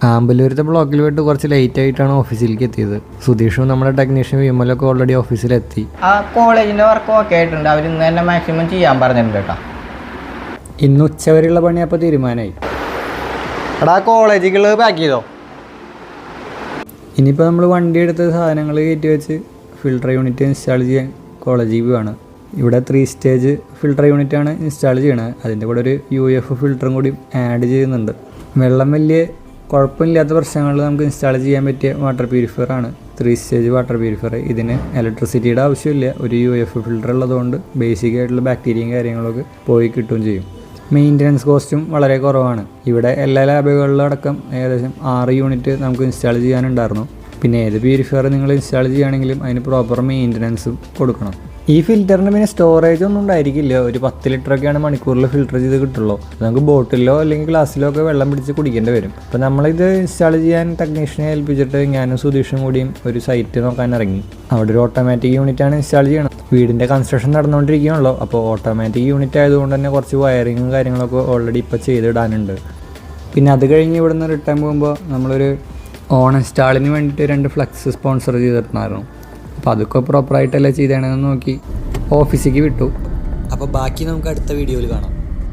ആമ്പലൂരത്തെ ബ്ലോക്കിൽ പോയിട്ട് കുറച്ച് ലേറ്റ് ആയിട്ടാണ് ഓഫീസിലേക്ക് എത്തിയത്. സുധീഷും നമ്മുടെ ടെക്നീഷ്യൻ വിമലൊക്കെ ഓൾറെഡി ഓഫീസിലെത്തി. ആ കോളേജിൻ്റെ വർക്ക് ഓക്കെ ആയിട്ടുണ്ട്. അവർ ഇന്ന് തന്നെ മാക്സിമം ചെയ്യാൻ പറഞ്ഞിട്ടുണ്ട് കേട്ടോ. ഇന്ന് ഉച്ചവരെയുള്ള പണി അപ്പോൾ തീരുമാനമായി. എടാ കോളേജുകൾ പാക്ക് ചെയ്തോ? ഇനിയിപ്പോൾ നമ്മൾ വണ്ടി എടുത്ത് സാധനങ്ങൾ കയറ്റി വെച്ച് ഫിൽട്ടർ യൂണിറ്റ് ഇൻസ്റ്റാൾ ചെയ്യാൻ കോളേജിൽ പോവാണ്. ഇവിടെ 3 സ്റ്റേജ് ഫിൽട്ടർ യൂണിറ്റാണ് ഇൻസ്റ്റാൾ ചെയ്യണത്. അതിൻ്റെ കൂടെ ഒരു UF ഫിൽറ്ററും കൂടി ആഡ് ചെയ്യുന്നുണ്ട്. വെള്ളം വലിയ കുഴപ്പമില്ലാത്ത പ്രശ്നങ്ങളിൽ നമുക്ക് ഇൻസ്റ്റാൾ ചെയ്യാൻ പറ്റിയ വാട്ടർ പ്യൂരിഫയർ ആണ് 3 സ്റ്റേജ് വാട്ടർ പ്യൂരിഫയർ. ഇതിന് ഇലക്ട്രിസിറ്റിയുടെ ആവശ്യമില്ല. ഒരു UF ഫിൽറ്റർ ഉള്ളതുകൊണ്ട് ബേസിക് ആയിട്ടുള്ള ബാക്ടീരിയയും കാര്യങ്ങളൊക്കെ പോയി കിട്ടുകയും ചെയ്യും. മെയിൻ്റനൻസ് കോസ്റ്റും വളരെ കുറവാണ്. ഇവിടെ എല്ലാ ലാബുകളിലും അടക്കം ഏകദേശം 6 യൂണിറ്റ് നമുക്ക് ഇൻസ്റ്റാൾ ചെയ്യാനുണ്ടായിരുന്നു. പിന്നെ ഏത് പ്യൂരിഫയർ നിങ്ങൾ ഇൻസ്റ്റാൾ ചെയ്യുകയാണെങ്കിലും അതിന് പ്രോപ്പർ മെയിൻ്റനൻസും കൊടുക്കണം. ഈ ഫിൽറ്ററിന് പിന്നെ സ്റ്റോറേജ് ഒന്നും ഉണ്ടായിരിക്കില്ല. ഒരു 10 ലിറ്ററൊക്കെയാണ് മണിക്കൂറിൽ ഫിൽറ്റർ ചെയ്ത് കിട്ടുള്ളൂ. നമുക്ക് ബോട്ടിലോ അല്ലെങ്കിൽ ഗ്ലാസ്സിലോ ഒക്കെ വെള്ളം പിടിച്ച് കുടിക്കേണ്ടി വരും. അപ്പോൾ നമ്മളിത് ഇൻസ്റ്റാൾ ചെയ്യാൻ ടെക്നീഷ്യനെ ഏൽപ്പിച്ചിട്ട് ഞാനും സുധീഷും കൂടിയും ഒരു സൈറ്റ് നോക്കാൻ ഇറങ്ങി. അവിടെ ഒരു ഓട്ടോമാറ്റിക് യൂണിറ്റാണ് ഇൻസ്റ്റാൾ ചെയ്യണം. വീടിൻ്റെ കൺസ്ട്രക്ഷൻ നടന്നുകൊണ്ടിരിക്കുകയാണല്ലോ. അപ്പോൾ ഓട്ടോമാറ്റിക് യൂണിറ്റ് ആയതുകൊണ്ട് തന്നെ കുറച്ച് വയറിങ്ങും കാര്യങ്ങളൊക്കെ ഓൾറെഡി ഇപ്പോൾ ചെയ്തിടാനുണ്ട്. പിന്നെ അത് കഴിഞ്ഞ് ഇവിടെ നിന്ന് റിട്ടേൺ പോകുമ്പോൾ നമ്മളൊരു ഓണം സ്റ്റാളിന് വേണ്ടിയിട്ട് 2 ഫ്ലക്സ് സ്പോൺസർ ചെയ്തിട്ടുണ്ടായിരുന്നു. അപ്പോൾ അതൊക്കെ പ്രോപ്പറായിട്ടല്ലേ ചെയ്തേണ്ടതെന്ന് നോക്കി ഓഫീസിലേക്ക് വിട്ടു. അപ്പോൾ ബാക്കി നമുക്ക് അടുത്ത വീഡിയോയിൽ കാണാം.